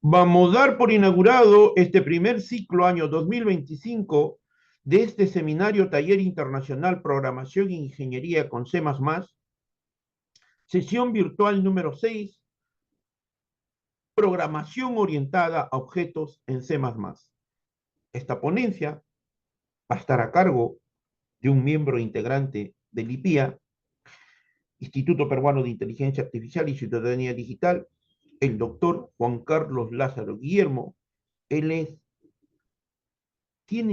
Vamos a dar por inaugurado este primer ciclo año 2025 de este seminario Taller Internacional Programación e Ingeniería con C++, sesión virtual número 6, Programación orientada a objetos en C++. Esta ponencia va a estar a cargo de un miembro integrante del IPIA, Instituto Peruano de Inteligencia Artificial y Ciudadanía Digital, el doctor Juan Carlos Lázaro Guillermo. Tiene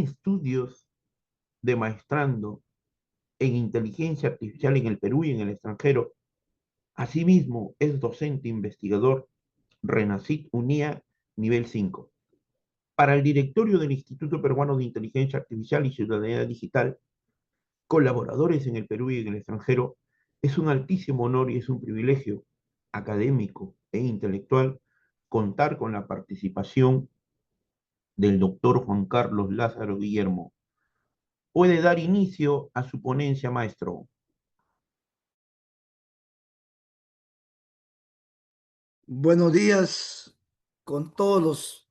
estudios de maestrando en inteligencia artificial en el Perú y en el extranjero. Asimismo, es docente investigador RENACIT UNIA nivel 5. Para el directorio del Instituto Peruano de Inteligencia Artificial y Ciudadanía Digital, colaboradores en el Perú y en el extranjero, es un altísimo honor y es un privilegio académico e intelectual contar con la participación del doctor Juan Carlos Lázaro Guillermo. Puede dar inicio a su ponencia, maestro. Buenos días con todos los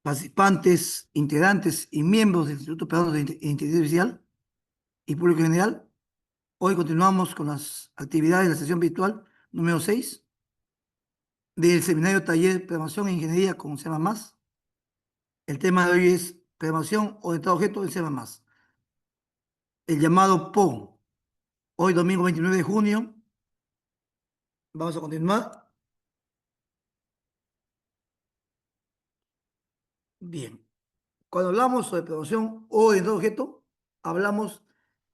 participantes, integrantes y miembros del Instituto Peruano de Inteligencia Artificial y Público en General. Hoy continuamos con las actividades de la sesión virtual número 6 del seminario Taller Programación e Ingeniería con C++. El tema de hoy es Programación orientada a objetos en C++. El llamado PO. Hoy domingo 29 de junio. Vamos a continuar. Bien. Cuando hablamos sobre programación orientada a objetos, hablamos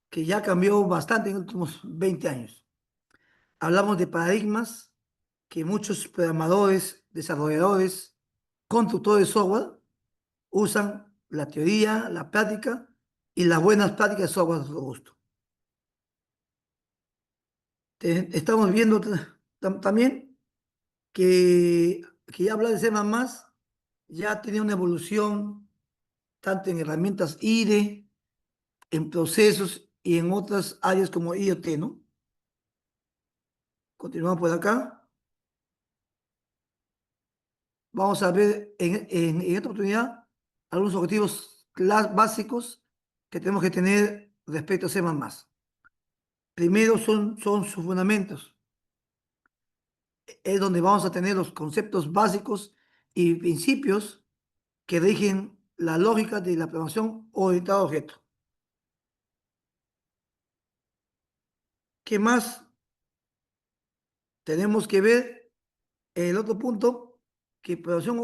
que ya cambió bastante en los últimos 20 años. Hablamos de paradigmas que muchos programadores, desarrolladores, constructores de software usan la teoría, la práctica y las buenas prácticas de software robusto. Estamos viendo también que ya hablar de C++ ya tiene una evolución tanto en herramientas IDE, en procesos y en otras áreas como IoT, ¿no? Continuamos por acá. Vamos a ver en esta oportunidad algunos objetivos básicos que tenemos que tener respecto a C++. Primero son sus fundamentos. Es donde vamos a tener los conceptos básicos y principios que rigen la lógica de la programación orientada a objetos. ¿Qué más? Tenemos que ver el otro punto, que programación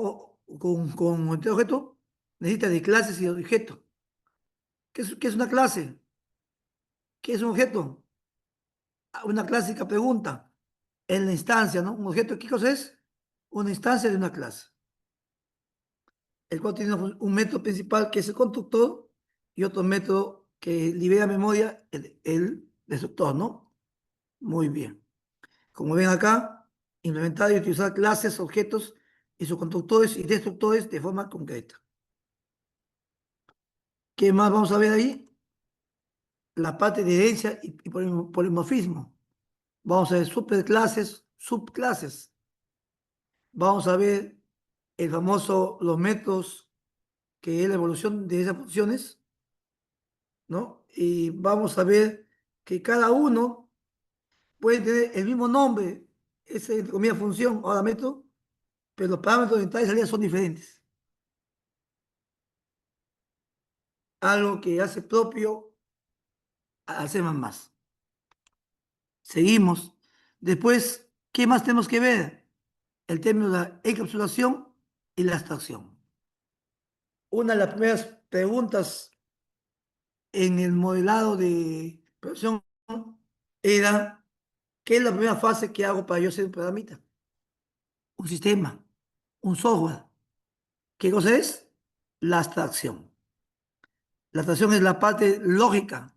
con orientada a objetos necesita de clases y objetos. ¿Qué es una clase? ¿Qué es un objeto? Una clásica pregunta. En la instancia, ¿no? Un objeto, ¿qué cosa es? Una instancia de una clase, el cual tiene un método principal que es el constructor y otro método que libera memoria, el destructor, ¿no? Muy bien. Como ven acá, implementar y utilizar clases, objetos y sus constructores y destructores de forma concreta. ¿Qué más vamos a ver ahí? La parte de herencia y polimorfismo. Vamos a ver superclases, subclases. Vamos a ver los métodos que es la evolución de esas funciones, ¿no? Y vamos a ver que cada uno puede tener el mismo nombre, esa entre comillas función, ahora método, pero los parámetros de entrada y salida son diferentes. Algo que hace propio al C++. Seguimos. Después, ¿qué más tenemos que ver? El término de la encapsulación y la abstracción. Una de las primeras preguntas en el modelado de producción era, ¿qué es la primera fase que hago para yo ser un programita? Un sistema, un software. ¿Qué cosa es? La abstracción. La abstracción es la parte lógica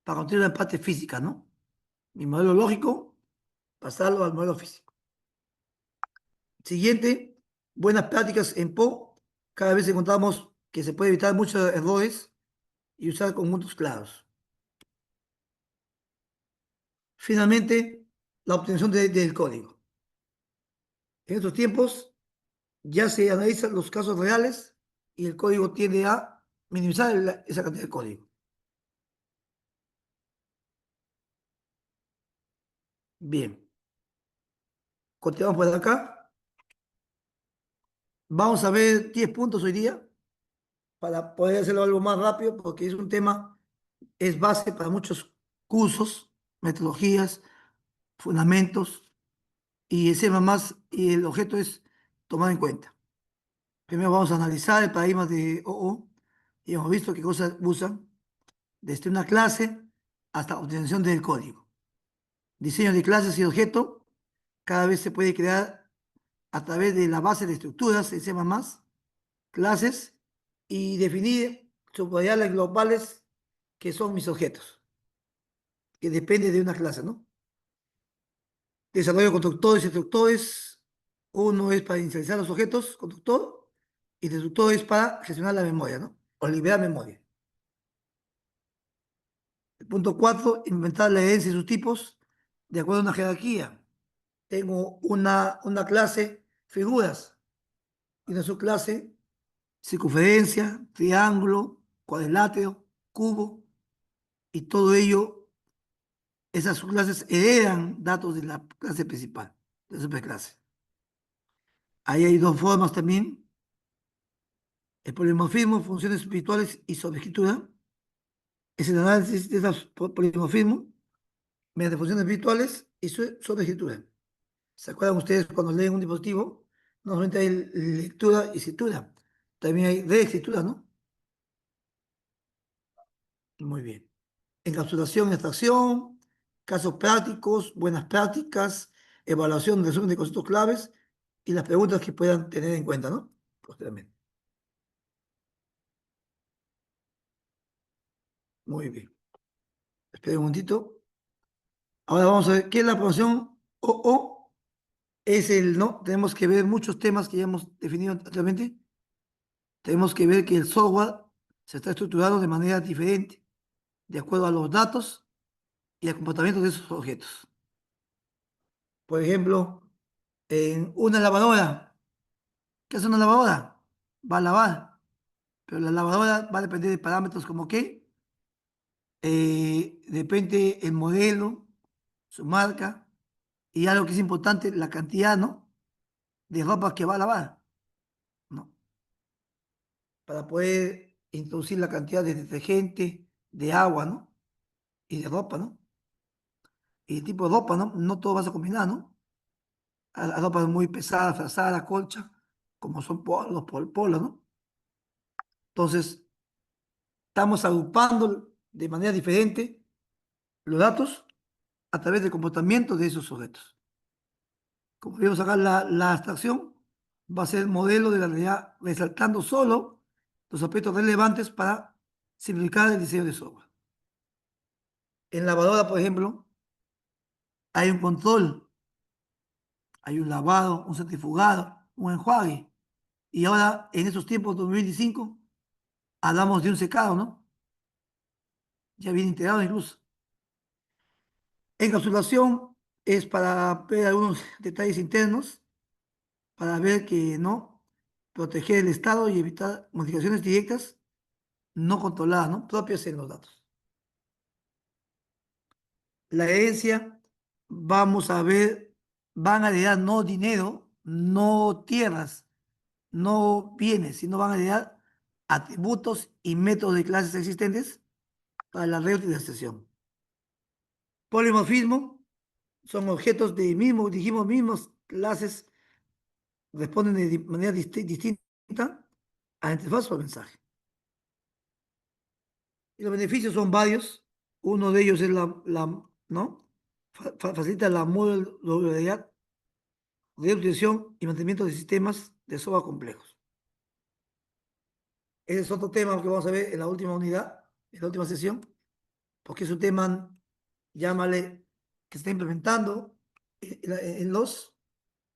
para continuar la parte física, ¿no? Mi modelo lógico, pasarlo al modelo físico. Siguiente, buenas prácticas en PO. Cada vez encontramos que se puede evitar muchos errores y usar conjuntos claros. Finalmente, la obtención del código. En estos tiempos Ya se analizan los casos reales y el código tiende a minimizar esa cantidad de código. Bien, continuamos por acá. Vamos a ver 10 puntos hoy día para poder hacerlo algo más rápido porque es un tema, es base para muchos cursos, metodologías, fundamentos y ese más y el objeto es tomar en cuenta. Primero vamos a analizar el paradigma de OO y hemos visto qué cosas usan desde una clase hasta obtención del código. Diseño de clases y objeto cada vez se puede crear a través de la base de estructuras en C++, clases y definir subvariables globales que son mis objetos, que depende de una clase, ¿no? Desarrollo de constructores y destructores. Uno es para inicializar los objetos, constructor, y destructor es para gestionar la memoria, ¿no? O liberar memoria. El punto 4, inventar la herencia y sus tipos de acuerdo a una jerarquía. Tengo una clase figuras y una subclase circunferencia, triángulo, cuadrilátero, cubo, y todo ello, esas subclases heredan datos de la clase principal, de la superclase. Ahí hay dos formas también, el polimorfismo, funciones espirituales y sobreescritura. Es el análisis de esos polimorfismos mediante funciones virtuales y sobreescritura. ¿Se acuerdan ustedes cuando leen un dispositivo? No solamente hay lectura y escritura, también hay reescritura, ¿no? Muy bien. Encapsulación y abstracción, casos prácticos, buenas prácticas, evaluación, resumen de conceptos claves y las preguntas que puedan tener en cuenta, ¿no? Posteriormente. Muy bien. Espera un momentito. Ahora vamos a ver qué es la programación OO. Es el, ¿no? Tenemos que ver muchos temas que ya hemos definido anteriormente. Tenemos que ver que el software se está estructurado de manera diferente, de acuerdo a los datos y al comportamiento de esos objetos. Por ejemplo, en una lavadora, ¿qué es una lavadora? Va a lavar, pero la lavadora va a depender de parámetros como qué, depende el modelo, su marca y algo que es importante, la cantidad, ¿no? De ropa que va a lavar, ¿no? Para poder introducir la cantidad de detergente, de agua, ¿no? Y de ropa, ¿no? Y el tipo de ropa, ¿no? No todo vas a combinar, ¿no? A ropa muy pesada, frazada, colcha, como son los polos, ¿no? Entonces, estamos agrupando de manera diferente los datos a través del comportamiento de esos sujetos. Como vimos acá, la abstracción va a ser el modelo de la realidad, resaltando solo los aspectos relevantes para simplificar el diseño de software. En lavadora, por ejemplo, hay un control, hay un lavado, un centrifugado, un enjuague. Y ahora, en estos tiempos 2025, hablamos de un secado, ¿no? Ya viene integrado incluso. Encapsulación es para ver algunos detalles internos, para ver que no, proteger el estado y evitar modificaciones directas no controladas, ¿no? Propias en los datos. La herencia, vamos a ver, van a heredar no dinero, no tierras, no bienes, sino van a heredar atributos y métodos de clases existentes para la reutilización. Polimorfismo son objetos de mismo, dijimos, mismas clases, responden de manera distinta a la interfaz o al mensaje. Y los beneficios son varios. Uno de ellos es ¿no? Facilita la modularidad, reutilización y mantenimiento de sistemas de software complejos. Ese es otro tema que vamos a ver en la última unidad, en la última sesión, porque es un tema, llámale, que se está implementando en los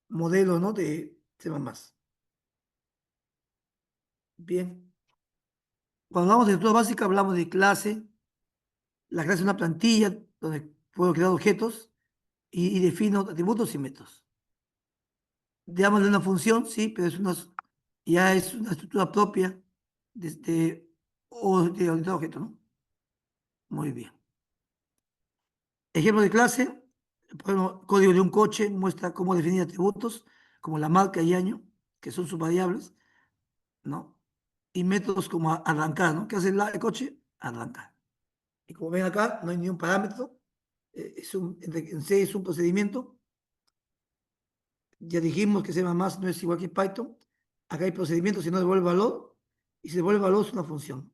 modelos, ¿no? De temas. Bien. Cuando hablamos de estructura básica, hablamos de clase. La clase es una plantilla donde puedo crear objetos y defino atributos y métodos. Llaman una función, sí, pero ya es una estructura propia de orientado a objeto, ¿no? Muy bien. Ejemplo de clase, por ejemplo, código de un coche muestra cómo definir atributos como la marca y año, que son sus variables, ¿no? Y métodos como arrancar, ¿no? ¿Qué hace el coche? Arrancar. Y como ven acá, no hay ni un parámetro, en C es un procedimiento. Ya dijimos que C++ no es igual que Python. Acá hay procedimientos si no devuelve valor, y si devuelve valor es una función.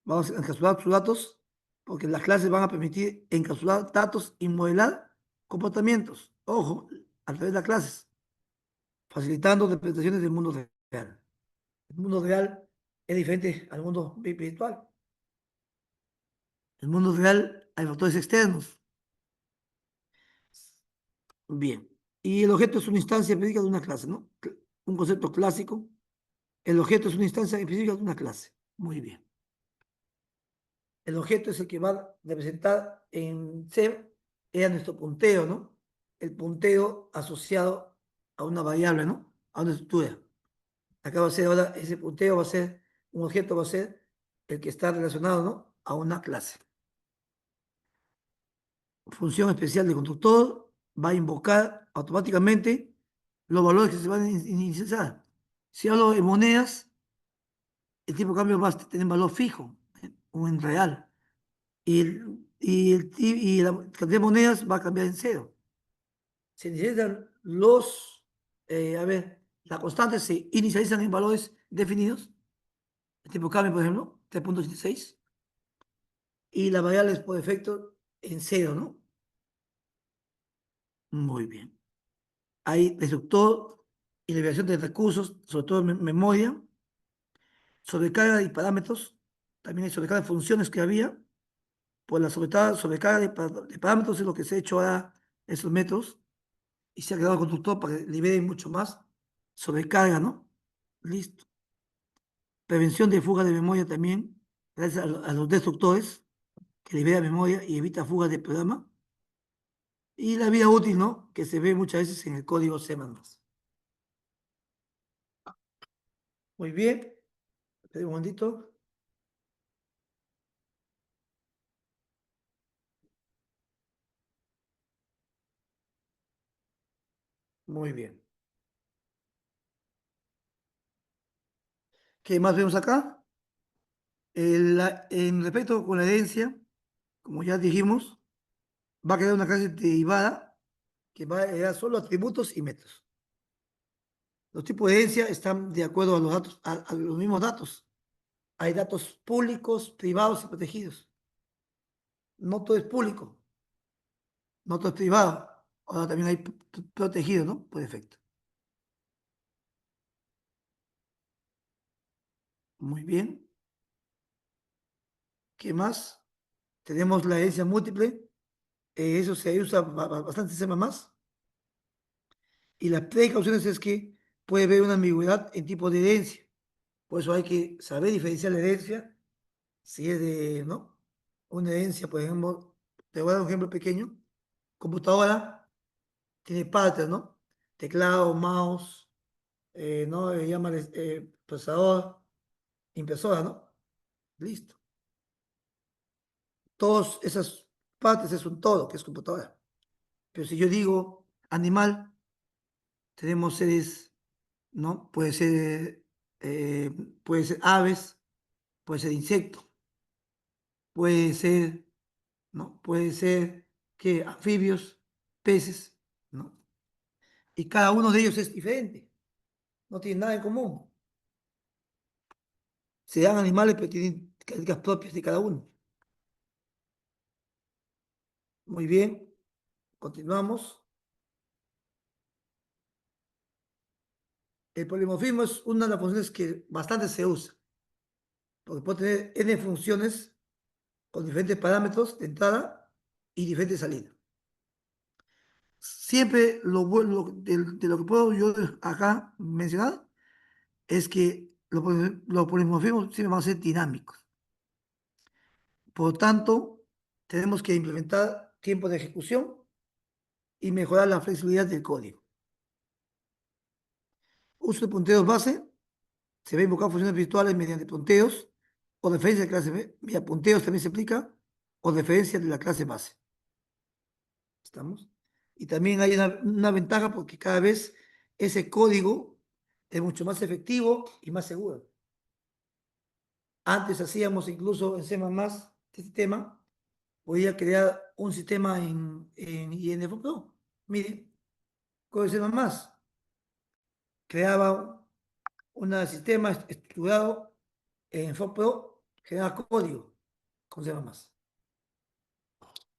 Vamos a encapsular sus datos, porque las clases van a permitir encapsular datos y modelar comportamientos. Ojo, a través de las clases, facilitando representaciones del mundo real. El mundo real es diferente al mundo virtual. En el mundo real hay factores externos. Bien. Y el objeto es una instancia específica de una clase, ¿no? Un concepto clásico. El objeto es una instancia específica de una clase. Muy bien. El objeto es el que va a representar en C, era nuestro punteo, ¿no? El punteo asociado a una variable, ¿no? A una estructura. Acá va a ser ahora, ese punteo va a ser, un objeto va a ser el que está relacionado, ¿no? A una clase. Función especial del constructor va a invocar automáticamente los valores que se van a inicializar. Si hablo de monedas, el tipo de cambio va a tener valor fijo, o en real. Y la cantidad de monedas va a cambiar en cero. Se necesitan a ver, las constantes se inicializan en valores definidos, el tipo de cambio, por ejemplo, 3.86, y las variables por defecto en cero, ¿no? Muy bien. Hay destructor y liberación de recursos, sobre todo en memoria, sobrecarga y parámetros, también hay sobrecarga de funciones que había, pues la sobrecarga de parámetros es lo que se ha hecho ahora esos métodos, y se ha quedado el constructor para que libere mucho más sobrecarga, ¿no? Listo. Prevención de fuga de memoria también, gracias a los destructores, que libera memoria y evita fugas de programa. Y la vida útil, ¿no? Que se ve muchas veces en el código C++. Muy bien. Espera un momentito. Muy bien. ¿Qué más vemos acá? En respecto con la herencia, como ya dijimos, va a quedar una clase derivada que va a heredar solo atributos y métodos. Los tipos de herencia están de acuerdo a los datos, a los mismos datos. Hay datos públicos, privados y protegidos. No todo es público, no todo es privado. Ahora también hay protegido, ¿no? Por defecto. Muy bien. ¿Qué más? Tenemos la herencia múltiple. Eso se usa bastante se más. Y las precauciones es que puede haber una ambigüedad en tipo de herencia. Por eso hay que saber diferenciar la herencia. Si es de, ¿no? Una herencia, por ejemplo, te voy a dar un ejemplo pequeño. Computadora tiene partes, ¿no? Teclado, mouse, ¿no? Llámale procesador, impresora, ¿no? Listo. Todas esas partes es un todo, que es computadora. Pero si yo digo animal, tenemos seres, ¿no? Eh, puede ser aves, puede ser insecto, puede ser, ¿no? Puede ser que anfibios, peces, ¿no? Y cada uno de ellos es diferente, no tienen nada en común. Se dan animales, pero tienen características propias de cada uno. Muy bien, continuamos. El polimorfismo es una de las funciones que bastante se usa, porque puede tener n funciones con diferentes parámetros de entrada y diferentes salidas. Siempre de lo que puedo yo acá mencionar es que los polimorfismos siempre van a ser dinámicos. Por lo tanto, tenemos que implementar tiempo de ejecución y mejorar la flexibilidad del código. uso de punteos base, se ve invocar funciones virtuales mediante punteos o referencia de clase B. Vía punteos también se aplica o referencia de la clase base. ¿Estamos? Y también hay una ventaja porque cada vez ese código es mucho más efectivo y más seguro. Antes hacíamos incluso en C++ este tema, podía crear un sistema en INFO. Miren, con C++, creaba un sistema estructurado en FOPRO, generaba código con C++.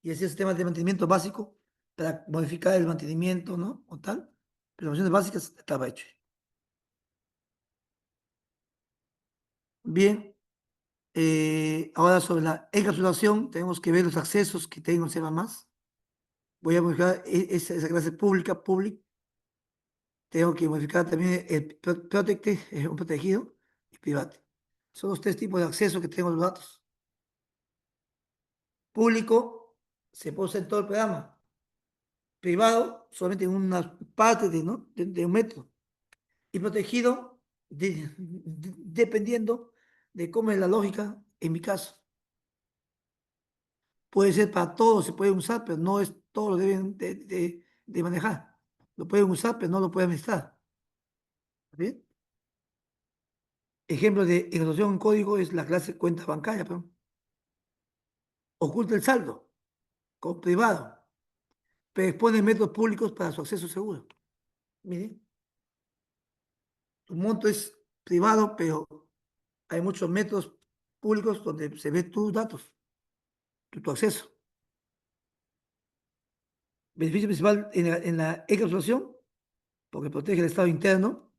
Y hacía sistemas de mantenimiento básico para modificar el mantenimiento, ¿no? O tal. Pero las funciones básicas estaba hecho. Bien, ahora sobre la encapsulación, tenemos que ver los accesos que tengo en C++. Voy a modificar esa clase pública, public. Tengo que modificar también el protected, es un protegido, y private. Son los tres tipos de acceso que tengo a los datos. Público, se puede usar en todo el programa. Privado, solamente en una parte ¿no? de un metro. Y protegido, dependiendo de cómo es la lógica en mi caso. Puede ser para todos, se puede usar, pero no es todo lo deben de manejar. Lo pueden usar, pero no lo pueden administrar. ¿Bien? Ejemplo de ejecución en código es la clase cuenta bancaria. Pero oculta el saldo con privado, pero expone métodos públicos para su acceso seguro. Miren, tu monto es privado, pero hay muchos métodos públicos donde se ve tus datos, tu acceso. Beneficio principal en la encapsulación, porque protege el estado interno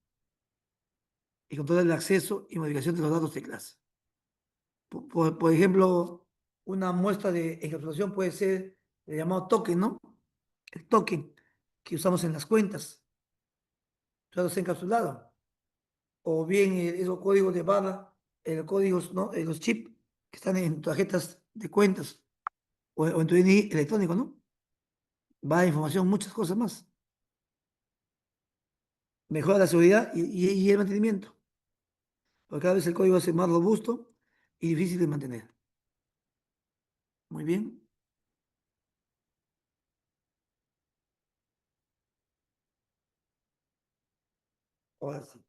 y controla el acceso y modificación de los datos de clase. Por ejemplo, una muestra de encapsulación puede ser el llamado token, ¿no? El token que usamos en las cuentas, datos encapsulados. O bien esos códigos de barra, códigos, ¿no? Los chips que están en tarjetas de cuentas o en tu DNI electrónico, ¿no? Va información, muchas cosas más. Mejora la seguridad y el mantenimiento, porque cada vez el código es más robusto y difícil de mantener. Muy bien. Ahora sí.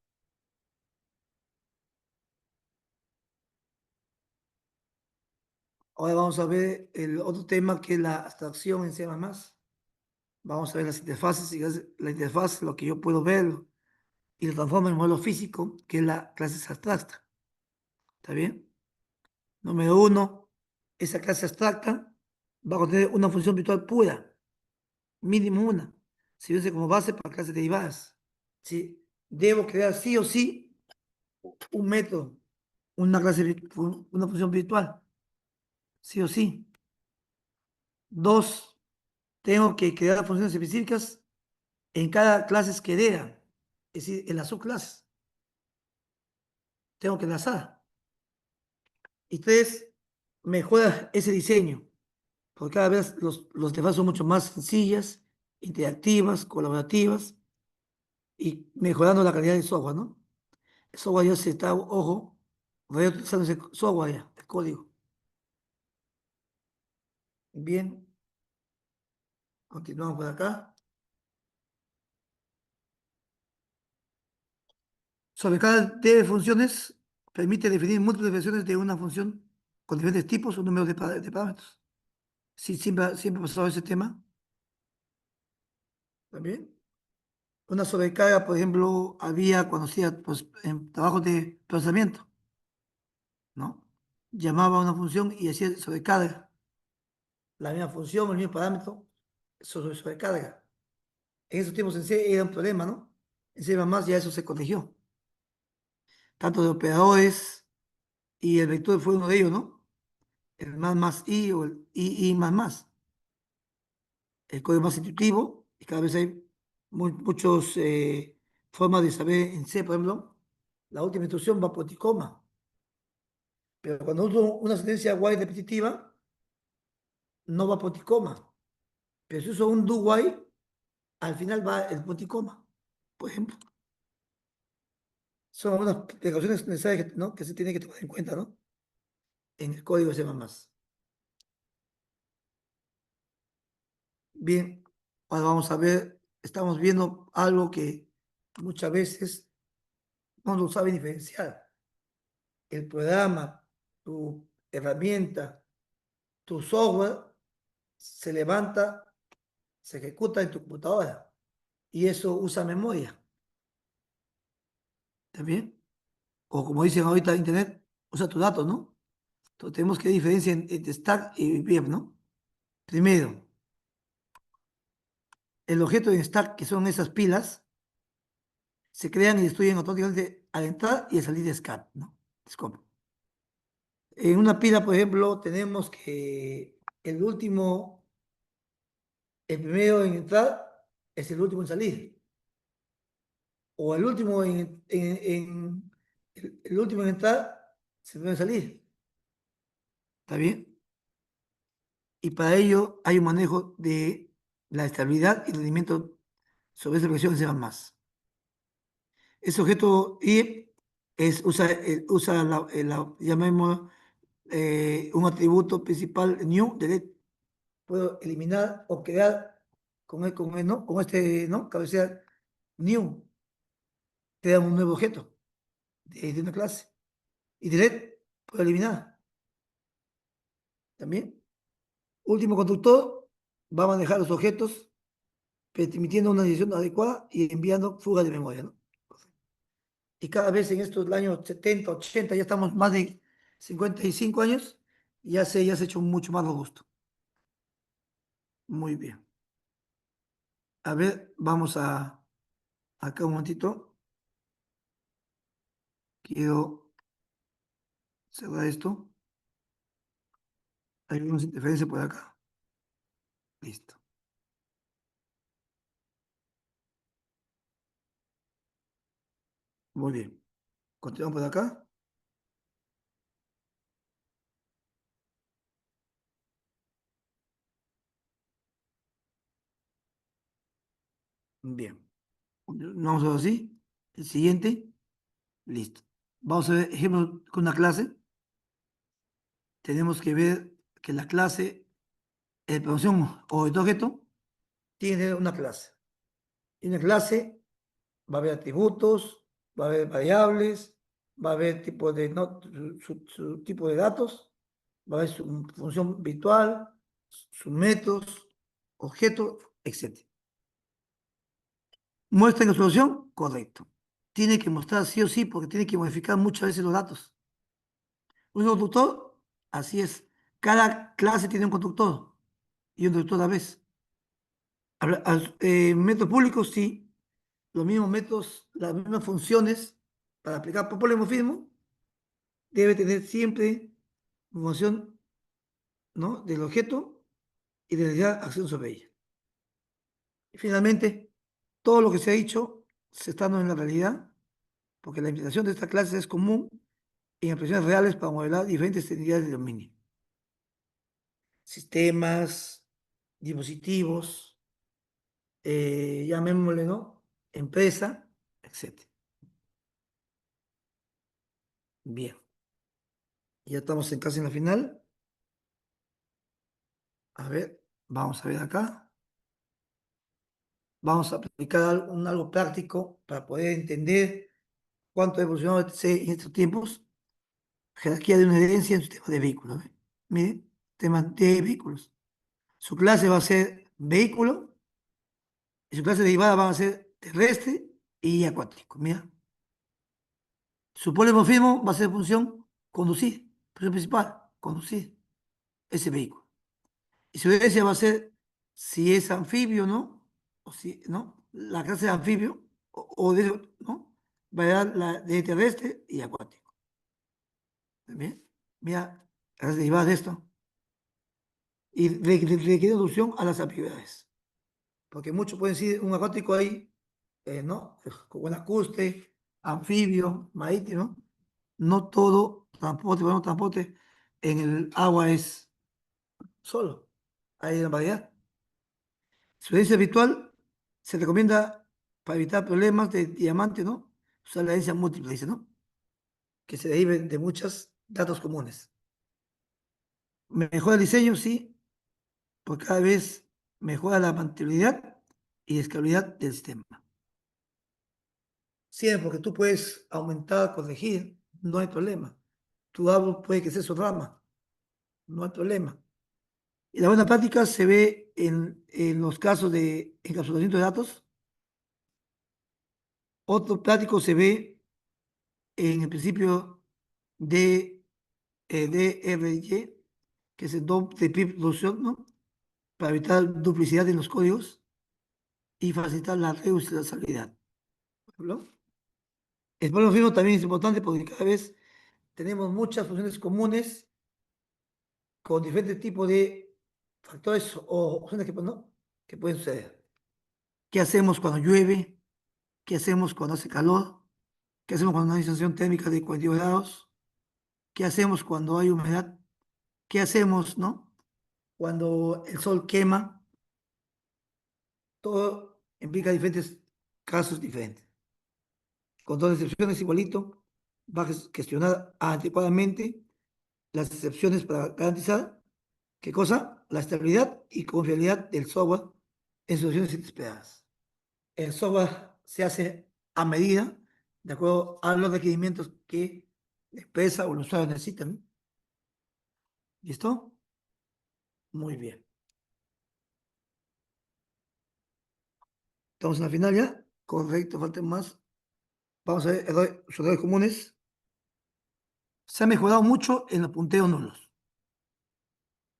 Ahora vamos a ver el otro tema que es la abstracción en C++. Vamos a ver las interfaces y la interfaz, lo que yo puedo ver y lo transforma en modelo físico, que es la clase abstracta. ¿Está bien? Número uno, esa clase abstracta va a contener una función virtual pura, mínimo una. Se usa como base para clases derivadas. Si debo crear sí o sí un método, una función virtual, sí o sí. Dos, tengo que crear funciones específicas en cada clase que heredan, es decir, en las subclases. Tengo que enlazar. Y tres, mejora ese diseño, porque cada vez los interfaces son mucho más sencillas, interactivas, colaborativas y mejorando la calidad del software, ¿no? El software ya se está, ojo, reutilizando ese software ya, el código. Bien, continuamos por acá. Sobre cada de funciones, permite definir múltiples versiones de una función con diferentes tipos o números de parámetros. Sí, siempre ha pasado ese tema. También. Una sobrecarga, por ejemplo, había cuando hacía pues, en trabajos de procesamiento, ¿no? Llamaba a una función y hacía sobrecarga. La misma función, el mismo parámetro, sobrecarga. En esos tiempos en C era un problema, ¿no? En C++ ya eso se corrigió. Tanto de operadores y el vector fue uno de ellos, ¿no? El más i o el i más más. El código más intuitivo y cada vez hay muchas formas de saber en C, por ejemplo, la última instrucción va por ticoma. Pero cuando uso una sentencia while repetitiva, no va por ticoma. Pero si uso un do while, al final va el punticoma, por ejemplo. Son algunas precauciones necesarias que, ¿no? que se tiene que tomar en cuenta, ¿no? En el código C++. Bien, ahora vamos a ver, estamos viendo algo que muchas veces no lo saben diferenciar. El programa, tu herramienta, tu software se levanta, se ejecuta en tu computadora y eso usa memoria. ¿Está bien? O como dicen ahorita en Internet, usa tus datos, ¿no? Entonces tenemos que diferenciar entre stack y VM, ¿no? Primero, el objeto en stack, que son esas pilas, se crean y destruyen automáticamente al entrar y al salir de SCAD, ¿no? Scope. En una pila, por ejemplo, tenemos que el último, el primero en entrar es el último en salir. O el último el último en entrar es el primero en salir. ¿Está bien? Y para ello hay un manejo de la estabilidad y rendimiento sobre esa aplicación que se llama más. Ese objeto I usa llamemos, un atributo principal new, delete. Puedo eliminar o crear ¿no? Con este, ¿no? Cabecera new, crea un nuevo objeto de una clase. Y delete, puedo eliminar también. Último constructor va a manejar los objetos permitiendo una decisión adecuada y enviando fuga de memoria, ¿no? Y cada vez en estos años 70, 80, ya estamos más de 55 años, ya se ha hecho mucho más robusto. Muy bien. A ver, vamos acá un momentito. Quiero cerrar esto. Hay unas interferencias por acá. Listo. Muy bien. Continuamos por acá. Bien. Vamos a ver así. El siguiente. Listo. Vamos a ver ejemplo con una clase. Tenemos que ver que la clase, promoción o de objeto, tiene una clase. Y una clase va a haber atributos, va a haber variables, va a haber tipo de, ¿no? Su tipo de datos, va a haber su función virtual, sus métodos, objetos, etc. ¿Muestra la solución? Correcto. Tiene que mostrar sí o sí porque tiene que modificar muchas veces los datos. Un constructor, así es. Cada clase tiene un constructor y un constructor a la vez. Métodos públicos, sí. Los mismos métodos, las mismas funciones para aplicar por polimorfismo, debe tener siempre información, ¿no? Del objeto y de la acción sobre ella. Y finalmente, todo lo que se ha dicho se está dando en la realidad, porque la implementación de esta clase es común en aplicaciones reales para modelar diferentes unidades de dominio. Sistemas, dispositivos, llamémosle, ¿no? Empresa, etc. Bien, ya estamos casi en la final. A ver, vamos a ver acá. Vamos a aplicar algo práctico para poder entender cuánto ha evolucionado el TC en estos tiempos. Jerarquía de una herencia en su tema de vehículos. ¿Ve? Mire, tema de vehículos. Su clase va a ser vehículo y su clase derivada va a ser terrestre y acuático. Mira, su polimorfismo va a ser función conducir, función principal, conducir ese vehículo. Y su herencia va a ser si es anfibio, ¿no? O si, ¿no? La clase de anfibio o de, ¿no? Va a dar la de terrestre y acuático. ¿Bien? Mira, las derivadas de esto. Y requiere alusión a las ambigüedades. Porque muchos pueden decir un acuático ahí, ¿no? Con buen ajuste, anfibio, marítimo. No todo transporte, bueno, transporte en el agua es solo. Hay una variedad. Su herencia virtual se recomienda para evitar problemas de diamante, ¿no? O sea, la herencia múltiple, dice, ¿no? Que se derive de muchos datos comunes. Mejora el diseño, sí, porque cada vez mejora la mantenibilidad y escalabilidad del sistema. Siempre, porque tú puedes aumentar, corregir, no hay problema. Tu árbol puede crecer su rama, no hay problema. Y la buena práctica se ve en los casos de encapsulamiento de datos. Otro práctico se ve en el principio de DRY, que es el de reproducción, ¿no? Para evitar duplicidad en los códigos y facilitar la reusabilidad. ¿No? El polimorfismo también es importante porque cada vez tenemos muchas funciones comunes con diferentes tipos de factores o opciones que, pues, ¿no? que pueden suceder. ¿Qué hacemos cuando llueve? ¿Qué hacemos cuando hace calor? ¿Qué hacemos cuando hay sensación térmica de 42 grados? ¿Qué hacemos cuando hay humedad? ¿Qué hacemos, no? Cuando el sol quema, todo implica diferentes casos diferentes. Con dos excepciones igualito, va a gestionar adecuadamente las excepciones para garantizar, ¿qué cosa? La estabilidad y confiabilidad del software en situaciones inesperadas. El software se hace a medida, de acuerdo a los requerimientos que la empresa o el usuario necesitan. ¿Listo? Muy bien. Estamos en la final ya. Correcto, faltan más. Vamos a ver errores comunes. Se ha mejorado mucho en los punteos nulos.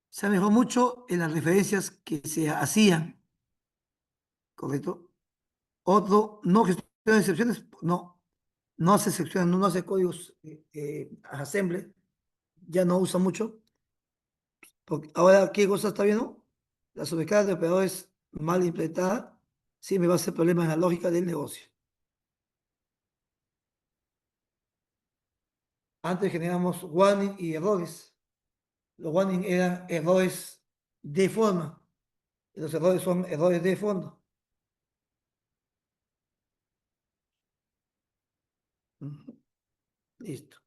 Se ha mejorado mucho en las referencias que se hacían. ¿Correcto? Otro, no gestiona excepciones. No, no hace excepciones, no hace códigos assembly. Ya no usa mucho. Porque ahora, ¿qué cosa está viendo? La sobrecarga de operadores mal implementada siempre va a ser problema en la lógica del negocio. Antes generamos warning y errores. Los warning eran errores de forma y los errores son errores de fondo. Listo.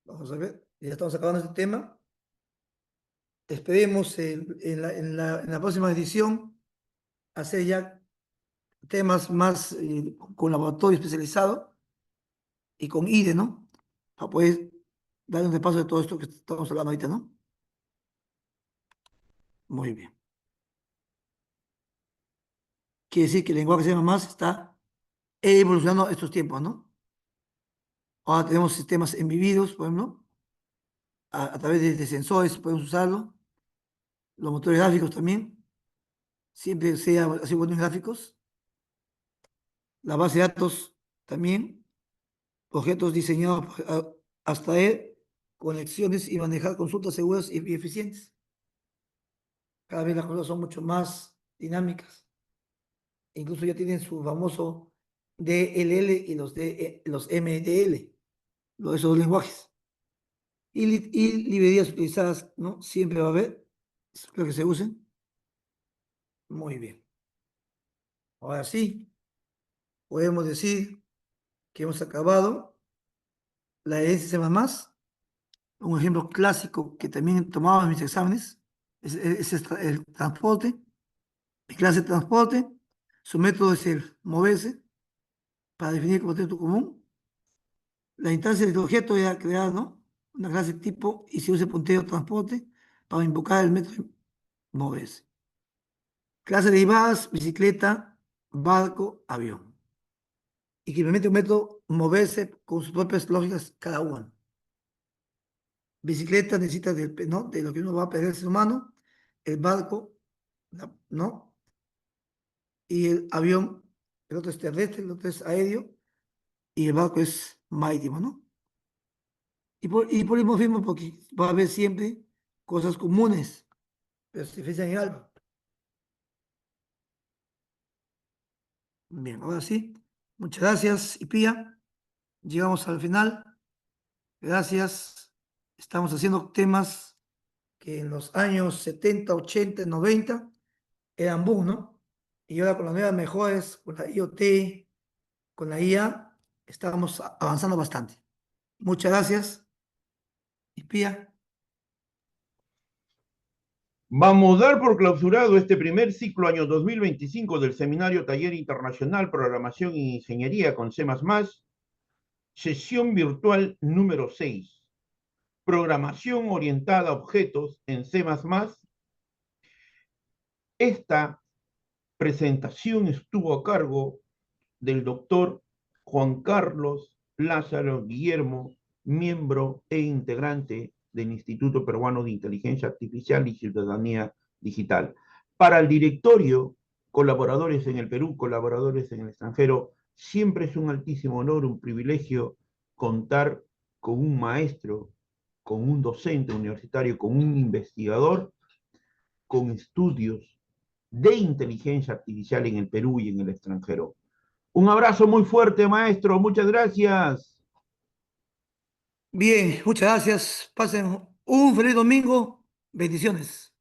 Vamos a ver. Ya estamos acabando este tema. Esperemos en la próxima edición hacer ya temas más con laboratorio especializado y con IDE, ¿no? Para poder dar un repaso de todo esto que estamos hablando ahorita, ¿no? Muy bien. Quiere decir que el lenguaje C++ está evolucionando estos tiempos, ¿no? Ahora tenemos sistemas embebidos, por ejemplo, a través de sensores podemos usarlo, los motores gráficos también, siempre sea así buenos gráficos, la base de datos también, objetos diseñados hasta él, conexiones y manejar consultas seguras y eficientes. Cada vez las cosas son mucho más dinámicas. Incluso ya tienen su famoso DLL y los MDL, esos lenguajes. Y librerías utilizadas, ¿no? Siempre va a haber, espero que se usen. Muy bien. Ahora sí, podemos decir que hemos acabado la herencia más. Un ejemplo clásico que también tomaba en mis exámenes es el transporte. Mi clase de transporte, su método es el moverse para definir el contexto común. La instancia del objeto era crear, ¿no? Una clase tipo y se usa el puntero transporte para invocar el método moverse. Clase derivadas, bicicleta, barco, avión. Y que implemente un método moverse con sus propias lógicas cada uno. Bicicleta necesita ¿no? de lo que uno va a perder el ser humano, el barco, ¿no? Y el avión, el otro es terrestre, el otro es aéreo, y el barco es marítimo, ¿no? Y polimorfismo porque va a haber siempre cosas comunes, pero se diferencian en algo. Bien, ahora sí. Muchas gracias, Ipía. Llegamos al final. Gracias. Estamos haciendo temas que en los años 70, 80, 90 eran boom, ¿no? y ahora con las nuevas mejoras, con la IoT, con la IA, estamos avanzando bastante. Muchas gracias, espía. Vamos a dar por clausurado este primer ciclo año 2025 del Seminario Taller Internacional Programación e Ingeniería con C++, sesión virtual número 6. Programación orientada a objetos en C++. Esta presentación estuvo a cargo del doctor Juan Carlos Lázaro Guillermo, miembro e integrante del Instituto Peruano de Inteligencia Artificial y Ciudadanía Digital. Para el directorio, colaboradores en el Perú, colaboradores en el extranjero, siempre es un altísimo honor, un privilegio contar con un maestro, con un docente universitario, con un investigador con estudios de inteligencia artificial en el Perú y en el extranjero. Un abrazo muy fuerte, maestro. Muchas gracias. Bien, muchas gracias. Pasen un feliz domingo. Bendiciones.